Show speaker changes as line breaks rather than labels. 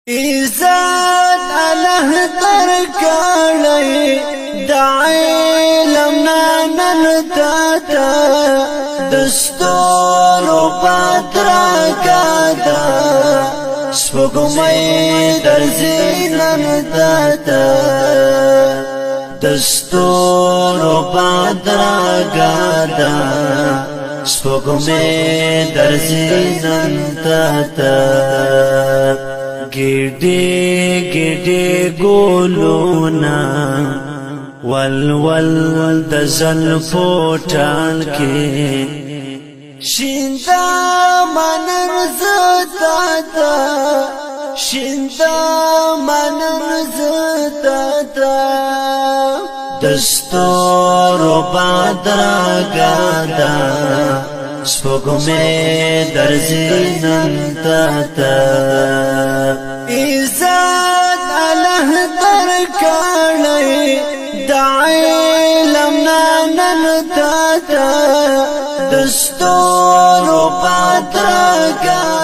عزت الله درکړی د علم نن تا دستورو پاتراکا دا سپوږمۍ درځي نن تا دستورو پاتراکا دا سپوږمۍ درځي نن تا ګډې ګډې ګولونا ول د زلفو ټال کې شیندا منر زتا شیندا منر زتا دستور بادرګا دا سپوږمۍ درځي نن تا عزت الله درکړی د علم نن تا دستورو پاتراکا